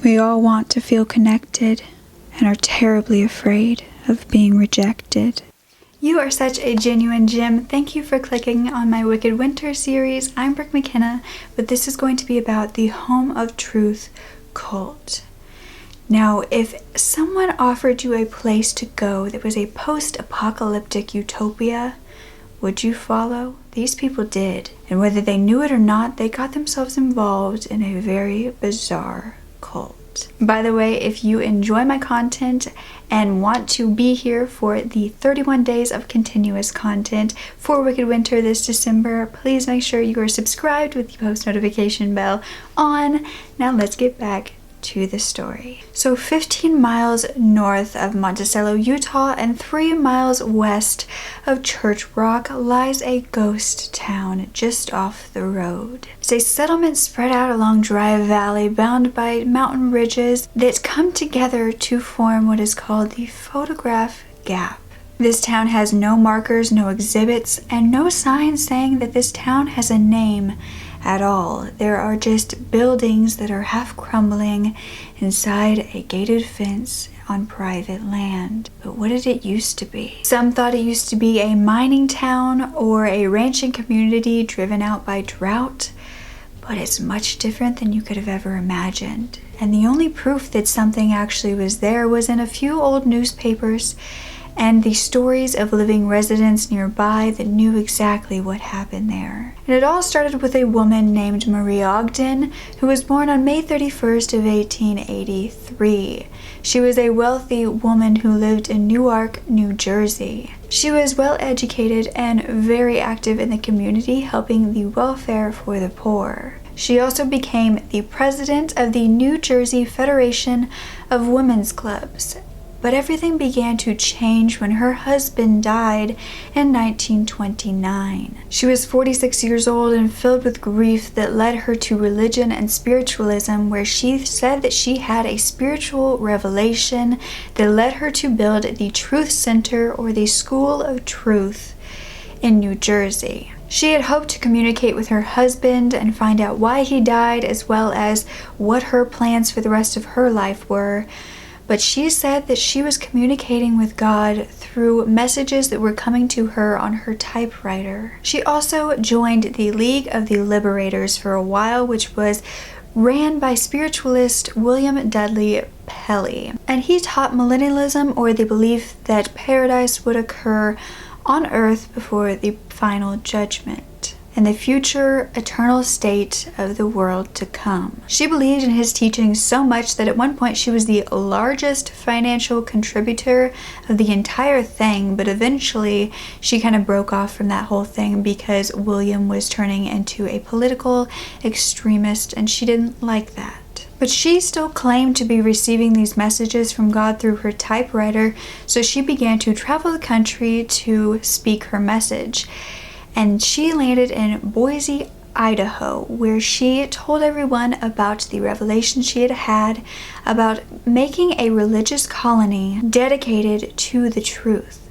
We all want to feel connected and are terribly afraid of being rejected. You are such a genuine gem. Thank you for clicking on my Wicked Winter series. I'm Brooke Makenna, but this is going to be about the Home of Truth cult. Now, if someone offered you a place to go that was a post-apocalyptic utopia, would you follow? These people did. And whether they knew it or not, they got themselves involved in a very bizarre cult. By the way, if you enjoy my content and want to be here for the 31 days of continuous content for Wicked Winter this December, please make sure you are subscribed with the post notification bell on. Now let's get back to the story. So 15 miles north of Monticello, Utah, and 3 miles west of Church Rock lies a ghost town just off the road. It's a settlement spread out along dry valley bound by mountain ridges that come together to form what is called the Photograph Gap. This town has no markers, no exhibits, and no signs saying that this town has a name at all. There are just buildings that are half crumbling inside a gated fence on private land. But what did it used to be? Some thought it used to be a mining town or a ranching community driven out by drought, but it's much different than you could have ever imagined. And the only proof that something actually was there was in a few old newspapers and the stories of living residents nearby that knew exactly what happened there. And it all started with a woman named Marie Ogden, who was born on May 31st of 1883. She was a wealthy woman who lived in Newark, New Jersey. She was well educated and very active in the community, helping the welfare for the poor. She also became the president of the New Jersey Federation of Women's Clubs. But everything began to change when her husband died in 1929. She was 46 years old and filled with grief that led her to religion and spiritualism, where she said that she had a spiritual revelation that led her to build the Truth Center, or the School of Truth, in New Jersey. She had hoped to communicate with her husband and find out why he died, as well as what her plans for the rest of her life were. But she said that she was communicating with God through messages that were coming to her on her typewriter. She also joined the League of the Liberators for a while, which was ran by spiritualist William Dudley Pelley. And he taught millennialism, or the belief that paradise would occur on earth before the final judgment and the future eternal state of the world to come. She believed in his teachings so much that at one point she was the largest financial contributor of the entire thing, but eventually she kind of broke off from that whole thing because William was turning into a political extremist and she didn't like that. But she still claimed to be receiving these messages from God through her typewriter, so she began to travel the country to speak her message. And she landed in Boise, Idaho, where she told everyone about the revelation she had had about making a religious colony dedicated to the truth.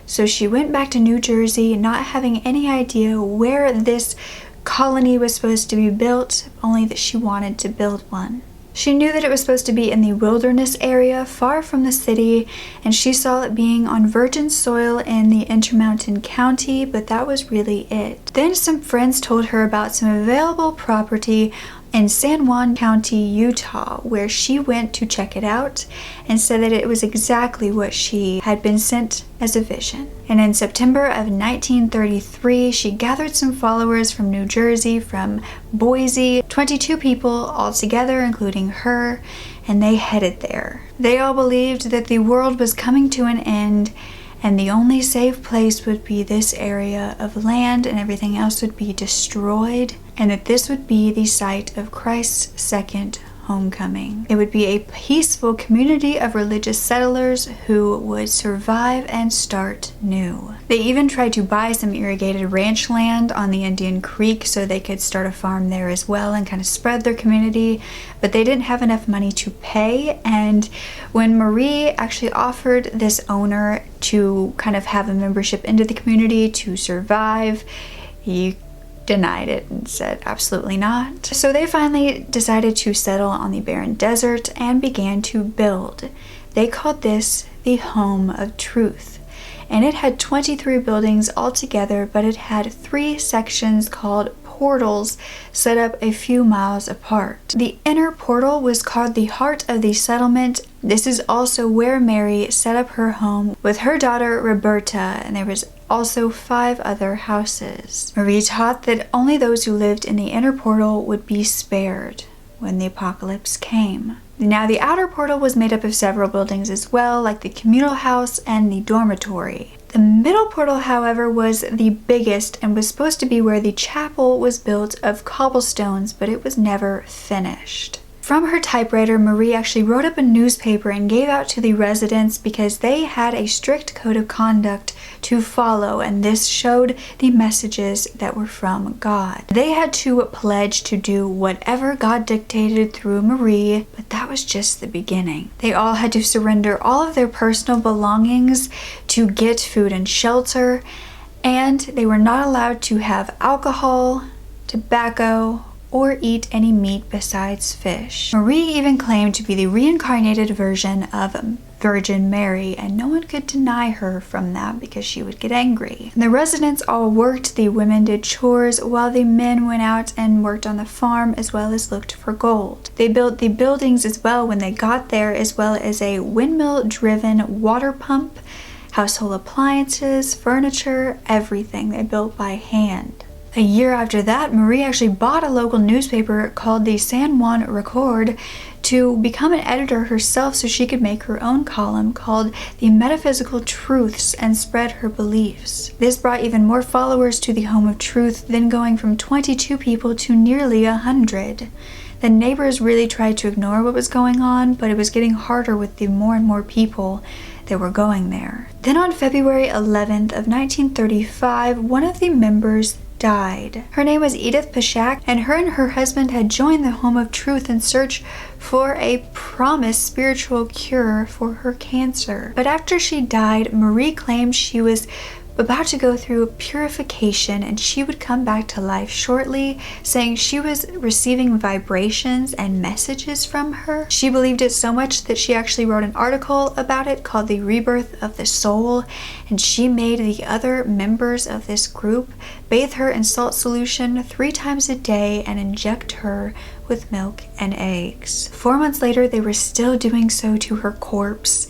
So she went back to New Jersey, not having any idea where this colony was supposed to be built, only that she wanted to build one. She knew that it was supposed to be in the wilderness area, far from the city, and she saw it being on virgin soil in the Intermountain County, but that was really it. Then some friends told her about some available property in San Juan County, Utah, where she went to check it out and said that it was exactly what she had been sent as a vision. And in September of 1933, she gathered some followers from New Jersey, from Boise, 22 people altogether, including her, and they headed there. They all believed that the world was coming to an end and the only safe place would be this area of land and everything else would be destroyed, and that this would be the site of Christ's second homecoming. It would be a peaceful community of religious settlers who would survive and start new. They even tried to buy some irrigated ranch land on the Indian Creek so they could start a farm there as well and kind of spread their community, but they didn't have enough money to pay. And when Marie actually offered this owner to kind of have a membership into the community to survive, he denied it and said absolutely not. So they finally decided to settle on the barren desert and began to build. They called this the Home of Truth, and it had 23 buildings altogether, but it had 3 sections called portals set up a few miles apart. The inner portal was called the heart of the settlement. This is also where Mary set up her home with her daughter Roberta, and there was also 5 other houses. Marie taught that only those who lived in the inner portal would be spared when the apocalypse came. Now, the outer portal was made up of several buildings as well, like the communal house and the dormitory. The middle portal, however, was the biggest and was supposed to be where the chapel was built of cobblestones, but it was never finished. From her typewriter, Marie actually wrote up a newspaper and gave out to the residents because they had a strict code of conduct to follow, and this showed the messages that were from God. They had to pledge to do whatever God dictated through Marie, but that was just the beginning. They all had to surrender all of their personal belongings to get food and shelter, and they were not allowed to have alcohol, tobacco, or eat any meat besides fish. Marie even claimed to be the reincarnated version of Virgin Mary, and no one could deny her from that because she would get angry. And the residents all worked. The women did chores while the men went out and worked on the farm as well as looked for gold. They built the buildings as well when they got there, as well as a windmill-driven water pump, household appliances, furniture, everything they built by hand. A year after that, Marie actually bought a local newspaper called the San Juan Record to become an editor herself so she could make her own column called The Metaphysical Truths and spread her beliefs. This brought even more followers to the Home of Truth, then going from 22 people to nearly 100. The neighbors really tried to ignore what was going on, but it was getting harder with the more and more people that were going there. Then on February 11th of 1935, one of the members died. Her name was Edith Boishakh, and her husband had joined the Home of Truth in search for a promised spiritual cure for her cancer. But after she died, Marie claimed she was about to go through purification and she would come back to life shortly, saying she was receiving vibrations and messages from her. She believed it so much that she actually wrote an article about it called The Rebirth of the Soul, and she made the other members of this group bathe her in salt solution 3 times a day and inject her with milk and eggs. 4 months later, they were still doing so to her corpse.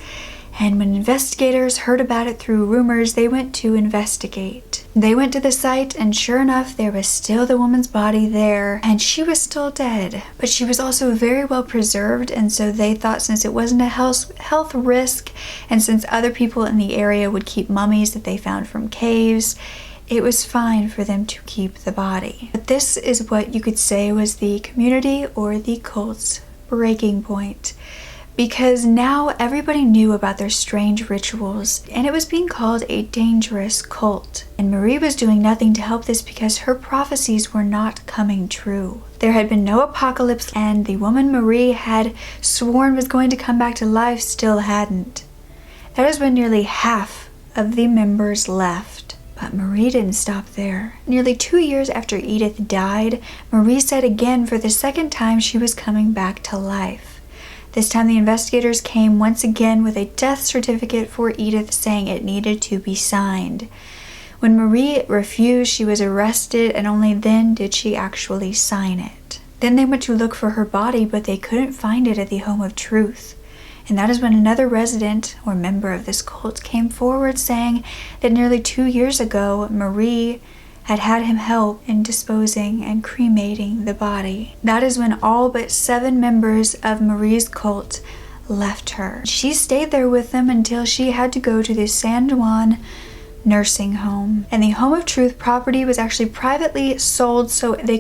And when investigators heard about it through rumors, they went to investigate. They went to the site, and sure enough, there was still the woman's body there, and she was still dead. But she was also very well preserved, and so they thought since it wasn't a health risk, and since other people in the area would keep mummies that they found from caves, it was fine for them to keep the body. But this is what you could say was the community or the cult's breaking point, because now everybody knew about their strange rituals, and it was being called a dangerous cult. And Marie was doing nothing to help this because her prophecies were not coming true. There had been no apocalypse, and the woman Marie had sworn was going to come back to life still hadn't. That is when nearly half of the members left. But Marie didn't stop there. Nearly 2 years after Edith died, Marie said again for the second time she was coming back to life. This time the investigators came once again with a death certificate for Edith, saying it needed to be signed. When Marie refused, she was arrested, and only then did she actually sign it. Then they went to look for her body, but they couldn't find it at the Home of Truth. And that is when another resident or member of this cult came forward saying that nearly 2 years ago, Marie had him help in disposing and cremating the body. That is when all but 7 members of Marie's cult left her. She stayed there with them until she had to go to the San Juan nursing home. And the Home of Truth property was actually privately sold so the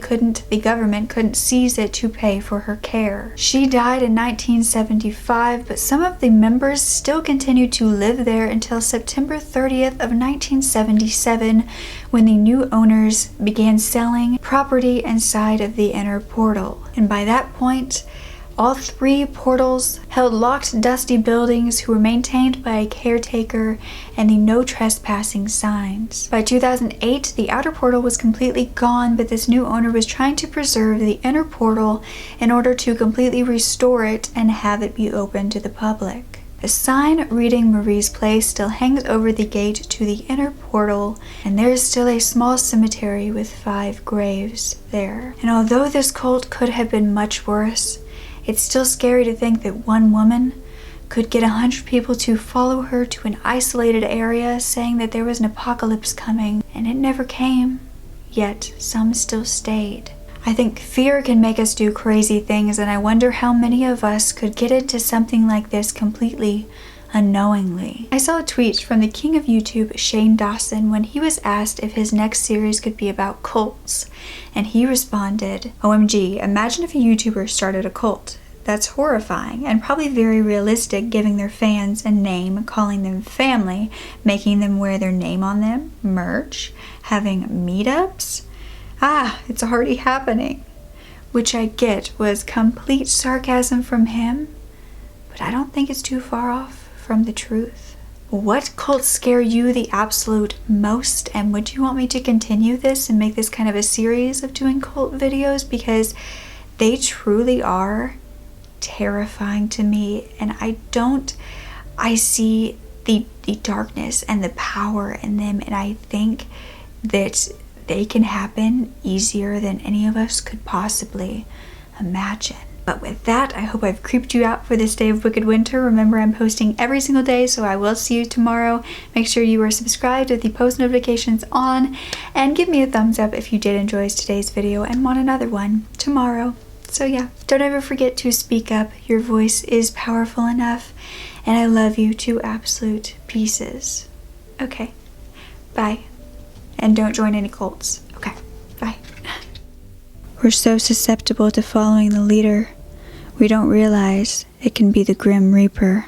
government couldn't seize it to pay for her care. She died in 1975, but some of the members still continued to live there until September 30th of 1977, when the new owners began selling property inside of the inner portal. And by that point, All 3 portals held locked, dusty buildings who were maintained by a caretaker and the no trespassing signs. By 2008, the outer portal was completely gone, but this new owner was trying to preserve the inner portal in order to completely restore it and have it be open to the public. A sign reading Marie's place still hangs over the gate to the inner portal, and there is still a small cemetery with 5 graves there. And although this cult could have been much worse, it's still scary to think that one woman could get 100 people to follow her to an isolated area saying that there was an apocalypse coming, and it never came, yet some still stayed. I think fear can make us do crazy things, and I wonder how many of us could get into something like this completely unknowingly. I saw a tweet from the king of YouTube, Shane Dawson, when he was asked if his next series could be about cults, and he responded, "OMG, imagine if a YouTuber started a cult. That's horrifying and probably very realistic, giving their fans a name, calling them family, making them wear their name on them, merch, having meetups. It's already happening." Which I get was complete sarcasm from him, but I don't think it's too far off from the truth. What cults scare you the absolute most, and would you want me to continue this and make this kind of a series of doing cult videos? Because they truly are terrifying to me, and I see the darkness and the power in them, and I think that they can happen easier than any of us could possibly imagine. But with that, I hope I've creeped you out for this day of Wicked Winter. Remember, I'm posting every single day, so I will see you tomorrow. Make sure you are subscribed with the post notifications on, and give me a thumbs up if you did enjoy today's video and want another one tomorrow. So yeah, don't ever forget to speak up. Your voice is powerful enough, and I love you to absolute pieces. Okay, bye. And don't join any cults. Okay, bye. We're so susceptible to following the leader, we don't realize it can be the Grim Reaper.